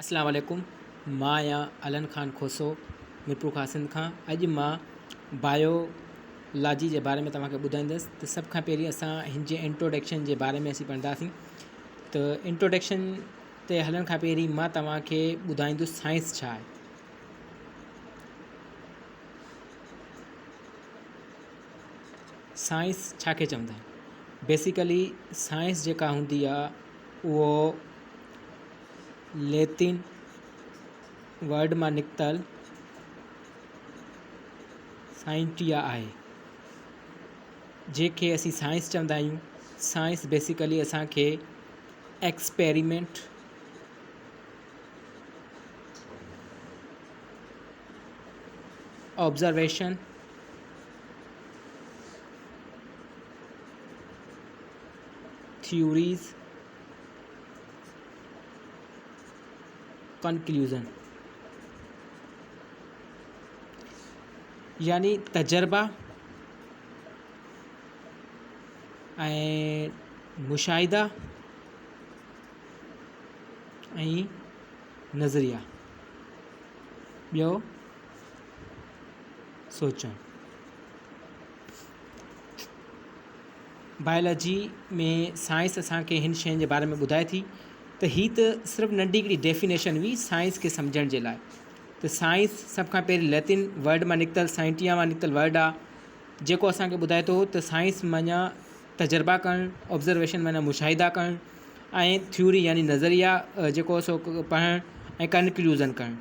अस्सलाम वालेकुम। मां या अलन खान खोसो मिरपुर खां सिंध खां। अॼु मां बायोलॉजी जे बारे में तव्हांखे ॿुधाईंदुसि। त सभ खां पहिरीं असां हिन जे इंट्रोडक्शन जे बारे में असीं पढ़ंदासीं। त इंट्रोडक्शन ते हलण खां पहिरीं मां तव्हांखे ॿुधाईंदुसि साइंस छा आहे। साइंस छा खे चवंदा आहिनि? बेसिकली साइंस जेका हूंदी आहे उहो लैटिन वर्ड मां निकितल साइंटिया आहे, जंहिंखे असीं साइंस चवंदा आहियूं। साइंस बेसिकली असांखे एक्सपेरिमेंट, ऑब्जर्वेशन, थ्योरीज, कंक्लूजन यानी तजर्बा ऐं मुशाहिदा ऐं नज़रिया, ॿियो सोचणु। बायोलॉजी में साइंस असांखे हिन शयुनि जे बारे में ॿुधाए थी त हीअ त सिर्फ़ु नंढी हिकिड़ी डेफिनेशन हुई साइंस खे सम्झण जे लाइ। त साइंस सभ खां पहिरीं लैटिन वर्ड मां निकितल, साइंटिया मां निकितल वर्ड आहे, जेको असांखे ॿुधाए थो त साइंस माना तजर्बा करणु, ऑब्ज़र्वेशन माना मुशाहिदा करणु, ऐं थ्योरी यानी नज़रिया जेको सो पढ़णु, ऐं कंक्लूज़न करणु।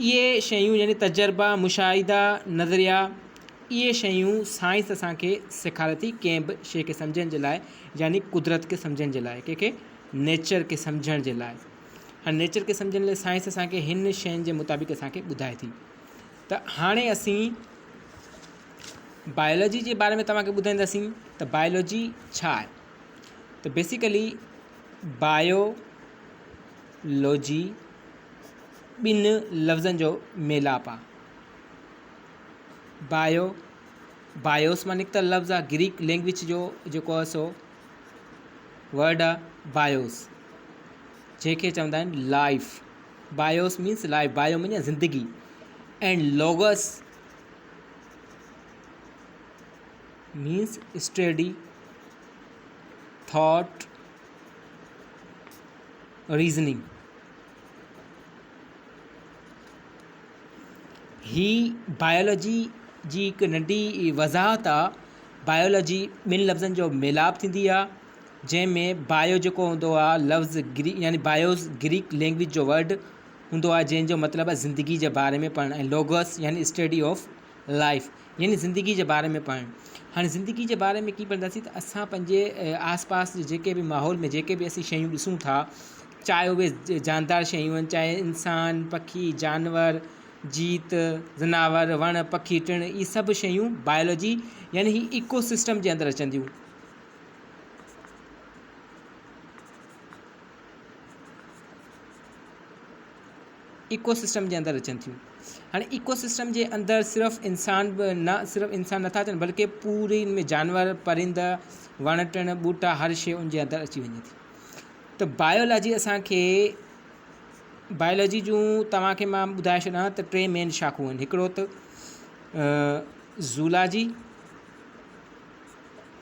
इहे शयूं यानी तजर्बा, मुशाहिदा, नज़रिया, इहे शयूं साइंस असांखे सेखारे थी कंहिं बि शइ खे सम्झण जे लाइ, यानी कुदरत खे सम्झण जे लाइ, कंहिंखे नेचर खे सम्झण जे लाइ। हाणे नेचर खे सम्झण लाइ साइंस असांखे हिन शयुनि जे मुताबिक़ असांखे ॿुधाए थी। त हाणे असीं बायोलॉजी जे बारे में तव्हांखे ॿुधाईंदासीं त बायोलॉजी छा आहे। त बेसिकली बायोलॉजी ॿिनि लफ़्ज़नि जो मेलाप आहे। बायोस मां निकितल लफ़्ज़ आहे, ग्रीक लैंग्वेज जो जेको आहे सो वर्ड आहे बायोस, जंहिंखे चवंदा आहिनि life. Bios means life, bio mean zindagi, and logos means study, thought, reasoning. ही बायोलॉजी जी हिकु नंढी वज़ाहत आहे। बायोलॉजी ॿिनि लफ़्ज़नि जो मेलाप थींदी आहे, जंहिंमें बायो जेको हूंदो आहे लफ़्ज़ यानी बायोस ग्रीक लैंग्वेज जो वर्ड हूंदो आहे, जंहिंजो मतिलबु आहे ज़िंदगी जे बारे में पढ़णु, ऐं लोगस यानी स्टडी ऑफ लाइफ यानी ज़िंदगी जे बारे में पढ़णु। हाणे ज़िंदगी जे बारे में कीअं पढ़ंदासीं त असां पंहिंजे आसपास जेके बि माहौल में जेके बि असीं शयूं ॾिसूं था, चाहे उहे जानदार शयूं आहिनि, चाहे इंसान, पखी, जानवर, जीत, जनावर, वण, पखी, टिण, इहे सभु शयूं बायोलॉजी यानी ही इकोसिस्टम जे अंदरि अचंदियूं। इकोसिस्टम जे अंदरि अचनि थियूं। हाणे इकोसिस्टम जे अंदरि सिर्फ़ु इंसान बि न, सिर्फ़ु इंसान नथा अचनि, बल्कि पूरी में जानवर, परिंदा, वण, टिण, ॿूटा, हर शइ उन जे अंदरि अची वञे थी। त बायोलॉजी असांखे, बायोलॉजी जूं तव्हांखे मां ॿुधाए छॾियां त टे मेन शाखूं आहिनि। हिकिड़ो त ज़ूलॉजी,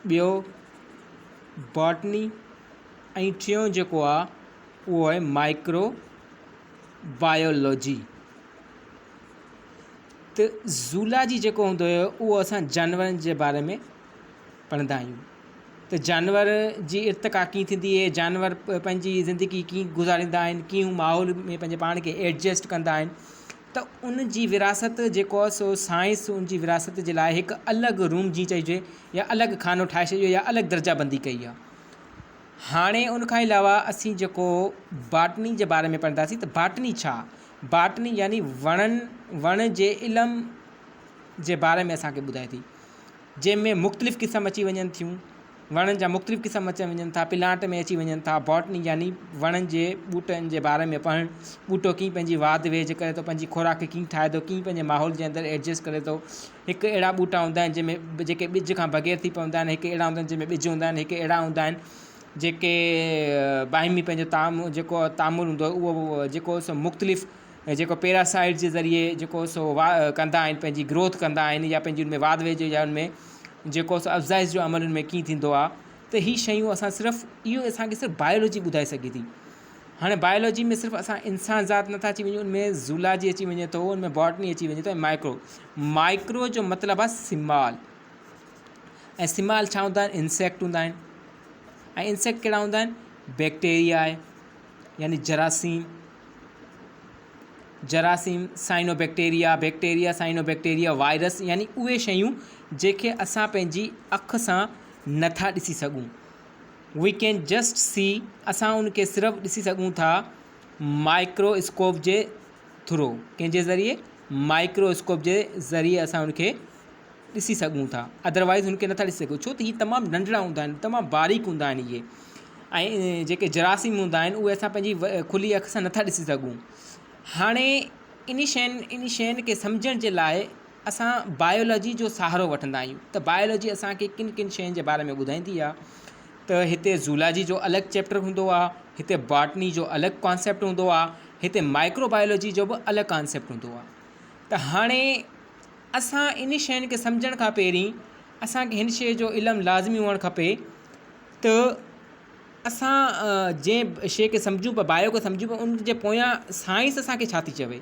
ॿियो बॉटनी, ऐं टियों जेको आहे उहो आहे माइक्रो बायोलॉजी। त ज़ूलॉजी जेको हूंदो हुयो उहो असां जानवरनि जे बारे में पढ़ंदा आहियूं। त जानवर जी इर्तिक़ा कीअं थींदी आहे, जानवर पंहिंजी ज़िंदगी कीअं गुज़ारींदा आहिनि, कीअं माहौल में पंहिंजे पाण खे एडजस्ट कंदा आहिनि। त उन जी विरासत जेको आहे सो साइंस उन जी विरासत जे लाइ हिकु अलॻि रूम जी चइजे, या अलॻि खानो ठाहे छॾियो, या अलॻि दर्जाबंदी कई आहे। हाणे उनखां अलावा असीं जेको बॉटनी जे बारे में पढ़ंदासीं। त बॉटनी छा? बॉटनी यानी वण जे इल्म जे बारे में असांखे ॿुधाए थी, जंहिंमें मुख़्तलिफ़ क़िस्म अची वञनि थियूं। वणनि जा मुख़्तलिफ़ क़िस्म अची वञनि था, प्लांट में अची वञनि था। बॉटनी यानी वणनि जे ॿूटनि जे बारे में पढ़णु, ॿूटो कीअं पंहिंजी वाध वेझ करे थो, पंहिंजी खुराक कीअं ठाहे थो, कीअं पंहिंजे माहौल जे अंदरि एडजस्ट करे थो। हिकु अहिड़ा ॿूटा हूंदा आहिनि जंहिंमें जेके ॿिज खां बग़ैर थी पवंदा आहिनि, हिकु अहिड़ा हूंदा आहिनि जंहिंमें ॿिज हूंदा आहिनि, हिकु अहिड़ा हूंदा आहिनि जेके बाहिमी पंहिंजो जेको तामुल हूंदो आहे उहो जेको सो मुख़्तलिफ़ जेको पैरासाइट जे ज़रिए जेको सो कंदा आहिनि, पंहिंजी ग्रोथ कंदा आहिनि, या पंहिंजी उनमें वाध वेझ या उनमें जेको सो अफ़ज़ाइश जो अमल उनमें कीअं थींदो आहे। त ही शयूं असां सिर्फ़ु इहो असांखे सिर्फ़ु बायोलॉजी ॿुधाए सघे थी। हाणे बायोलॉजी में सिर्फ़ु असां इंसान ज़ात नथा अची वञूं, उनमें ज़ूलॉजी अची वञे थो, उनमें बॉटनी अची वञे थो, ऐं माइक्रो जो मतिलबु आहे सिमाल। ऐं सिमाल छा हूंदा आहिनि? इंसेक्ट हूंदा आहिनि। ऐं इंसेक्ट कहिड़ा हूंदा आहिनि? बैक्टीरिया आहे, यानी जरासीम, साइनोबैक्टीरिया, बैक्टीरिया, साइनोबैक्टीरिया, वायरस, यानी उहे शयूं जेके असां पंहिंजी अखि सां नथा ॾिसी सघूं। वी कैन जस्ट सी, असां उनखे सिर्फ़ु ॾिसी सघूं था माइक्रोस्कोप जे थ्रू। कंहिंजे ज़रिए? माइक्रोस्कोप जे ज़रिए असां उनखे ॾिसी सघूं था, अदरवाइज़ उनखे नथा ॾिसी सघूं, छो त हीअ तमामु नंढड़ा हूंदा आहिनि, तमामु बारीक हूंदा आहिनि इहे। ऐं जेके जरासीम हूंदा आहिनि उहे असां पंहिंजी खुली अखि सां नथा ॾिसी सघूं। हाणे इन शयुनि खे सम्झण जे लाइ असां बायोलॉजी जो सहारो वठंदा आहियूं। त बायोलॉजी असांखे किन किन शयुनि जे बारे में ॿुधाईंदी आहे। त हिते ज़ूलॉजी जो अलॻि चैप्टर हूंदो आहे, हिते बॉटनी जो अलॻि कॉन्सेप्ट हूंदो आहे, हिते माइक्रोबायोलॉजी जो बि अलॻि कॉन्सेप्ट हूंदो आहे। त हाणे असां इन शयुनि खे सम्झण खां पहिरीं असांखे हिन शइ जो इल्मु लाज़मी हुअणु खपे त असां जंहिं शइ खे सम्झूं पिया, बायो खे सम्झूं पिया, उन जे पोयां साइंस असांखे छा थी चवे।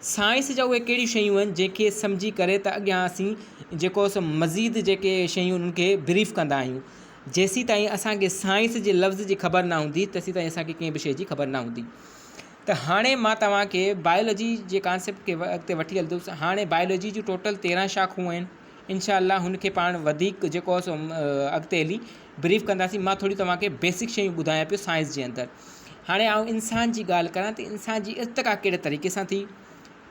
साइंस जा उहे कहिड़ियूं शयूं आहिनि जंहिंखे सम्झी करे त अॻियां असीं जेको सो मज़ीद जेके शयूं उनखे ब्रीफ कंदा आहियूं। जेसीं ताईं असांखे साइंस जे लफ़्ज़ जी ख़बर न हूंदी, तेसीं ताईं असांखे कंहिं बि शइ जी ख़बर न हूंदी। त हाणे मां तव्हांखे बायोलॉजी जे कॉन्सेप्ट खे अॻिते वठी हलंदुसि। हाणे बायोलॉजी जूं टोटल 13 शाख़ूं आहिनि। इंशाअल्लाह हुनखे पाण वधीक जेको सो अॻिते हली ब्रीफ कंदासीं। मां थोरी तव्हांखे बेसिक शयूं ॿुधायां पियो साइंस जे अंदरि। हाणे आउं इंसान जी ॻाल्हि कयां त इंसान जी इर्तिक़ा कहिड़े तरीक़े सां थी,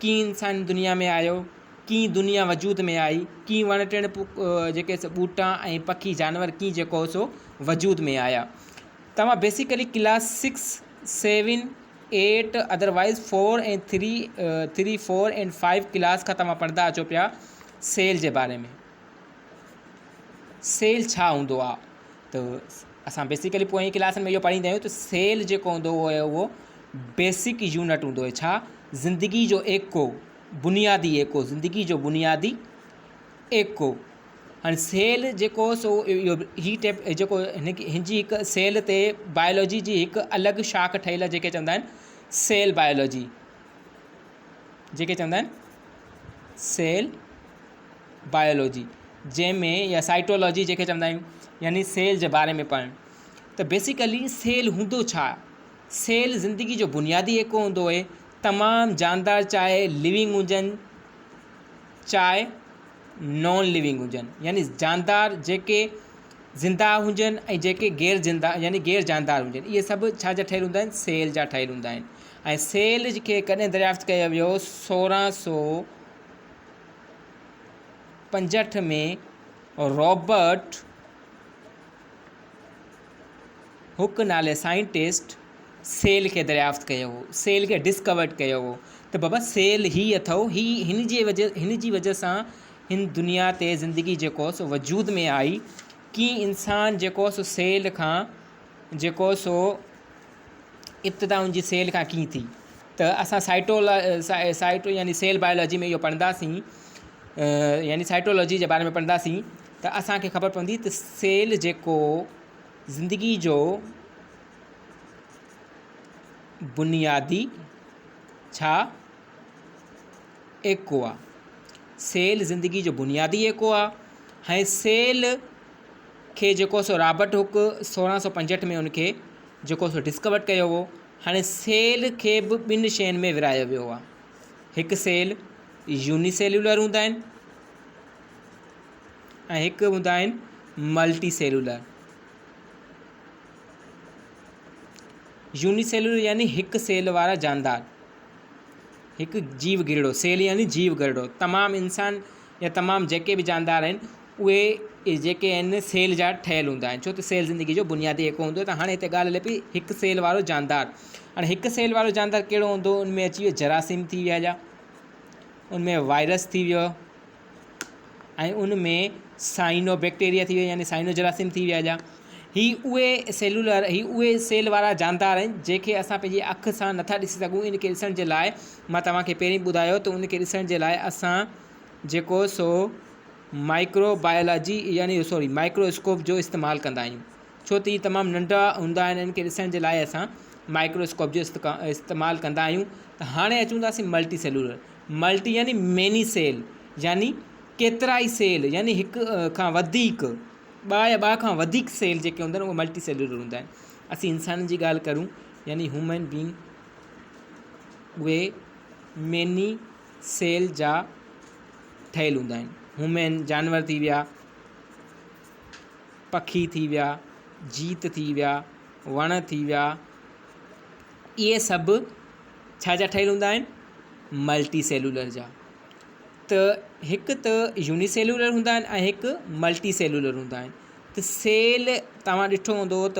कीअं इंसान दुनिया में आयो, कीअं दुनिया वजूद में आई, कीअं वण टिण जेके ॿूटा ऐं पखी जानवर कीअं जेको सो वजूद में आया। तव्हां बेसिकली क्लास 6, 7, 8 अदरवाइज़ 4 ऐं 3, 4 ऐं 5 क्लास खां तव्हां पढ़ंदा अचो पिया सेल जे बारे में। सेल छा हूंदो आहे? त असां बेसिकली पोइ क्लासनि में इहो पढ़ींदा आहियूं त सेल जेको हूंदो आहे उहो बेसिक यूनिट हूंदो आहे। छा? ज़िंदगी जो एको बुनियादी एको, ज़िंदगी जो बुनियादी एको। हाणे सेल जेको सो इहो जेको हिनजी हिकु सेल ते बायोलॉजी जी हिकु अलॻि शाख ठहियल आहे जेके चवंदा आहिनि सेल बायोलॉजी, जेके चवंदा आहिनि सेल बायोलॉजी, जंहिंमें या साइटोलॉजी जेके चवंदा आहियूं, यानी सेल जे बारे में पढ़णु। त बेसिकली सेल हूंदो छा? सेल ज़िंदगी जो बुनियादी एको हूंदो आहे। तमामु जानदार, चाहे लिविंग हुजनि चाहे नॉन लिविंग हुजनि, यानी जानदार जेके ज़िंदा हुजनि ऐं जेके गैर ज़िंदा यानी गैर जानदार हुजनि, इहे सभु छा जा ठहियल हूंदा आहिनि? सेल जा ठहियल हूंदा आहिनि। ऐं सेल खे कॾहिं दरियाफ़्त कयो वियो 1665 में रॉबर्ट हुक नाले साइंटिस्ट सेल खे दरियाफ़्त कयो हो, सेल खे डिस्कवर्ड कयो हो। त बाबा सेल ही अथव, हिन जी वजह सां हिन दुनिया ते ज़िंदगी जेको सो वजूद में आई। कि इंसान जेको सो सेल खां जेको सो इब्तिदा उनजी सेल खां कीअं थी। त असां साइटो यानी सेल बायोलॉजी में इहो पढ़ंदासीं, यानी साइटोलॉजी जे बारे में पढ़ंदासीं, त असांखे ख़बर पवंदी त सेल जेको ज़िंदगी जो बुनियादी छा एको आहे। सेल ज़िंदगी जो बुनियादी एको आहे। ऐं सेल खे जेको सो रॉबर्ट हुक 1665 में उनखे जेको सो डिस्कवर कयो हो। हाणे सेल खे बि ॿिनि शयुनि में विरायो वियो आहे। हिकु सेल यूनिसेल्यूलर हूंदा आहिनि ऐं हिकु हूंदा आहिनि मल्टी सेलुलर। यूनिसेल्यूलर यानी हिकु सेल वारा जानदार, हिकु जीव गिरड़ो। सेल यानी जीव गिरड़ो। तमामु इंसान या तमामु जेके बि जानदार आहिनि उहे जेके आहिनि सेल जा ठहियल हूंदा आहिनि, छो त सेल ज़िंदगी जो बुनियादी एको हूंदो। त हाणे हिते ॻाल्हि हले पई हिकु सेल वारो जानदार। हाणे हिकु सेल वारो जानदार कहिड़ो हूंदो? उनमें अची वियो जरासीम थी विया जा, उनमें वायरस थी वियो, ऐं उनमें साइनो बैक्टीरिया थी वियो यानी साइनो जरासीम थी विया जा। ही उहे सेलुलर ही उहे सेल वारा जानदार आहिनि जेके असां पंहिंजी अखि सां नथा ॾिसी सघूं। इनखे ॾिसण जे लाइ मां तव्हांखे पहिरीं ॿुधायो त उनखे ॾिसण जे लाइ असां जेको सो माइक्रोबायोलॉजी यानी माइक्रोस्कोप जो इस्तेमालु कंदा आहियूं, छो त इहे तमामु नंढा हूंदा आहिनि। इनखे ॾिसण जे लाइ असां माइक्रोस्कोप जो इस्तेमालु कंदा आहियूं। त हाणे अचूं थासीं मल्टी सेलुलर। मल्टी यानी मेनी सेल, यानी केतिरा ई सेल, यानी हिकु खां वधीक, ॿ या ॿ खां वधीक सेल जेके हूंदा आहिनि उहे मल्टी सेलुलर हूंदा आहिनि। असीं इंसाननि जी ॻाल्हि करूं यानी ह्यूमन बींग, उहे मेनी सेल जा ठहियलु हूंदा आहिनि। ह्यूमन जानवर थी विया, पखी थी विया, जीत थी विया, वण थी विया, इहे सभु छा जा ठहियलु हूंदा आहिनि? मल्टी सेलुलर जा। त हिकु त यूनिसेलुलर हूंदा आहिनि ऐं हिकु मल्टी सेलुलर हूंदा आहिनि। त सेल तव्हां ॾिठो हूंदो त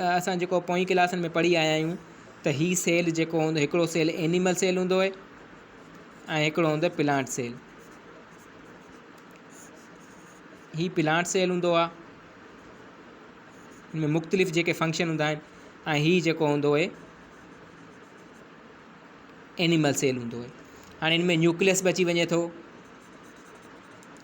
असां जेको पोइ क्लासनि में पढ़ी आया आहियूं त ही सेल जेको हूंदो, हिकिड़ो सेल एनिमल सेल हूंदो आहे ऐं हिकिड़ो हूंदो आहे प्लांट सेल। ही प्लांट सेल हूंदो आहे, हिन में मुख़्तलिफ़ जेके फंक्शन हूंदा आहिनि, ऐं हीउ जेको हूंदो आहे एनिमल सेल हूंदो आहे। हाणे हिन में न्यूक्लियस बि अची वञे थो,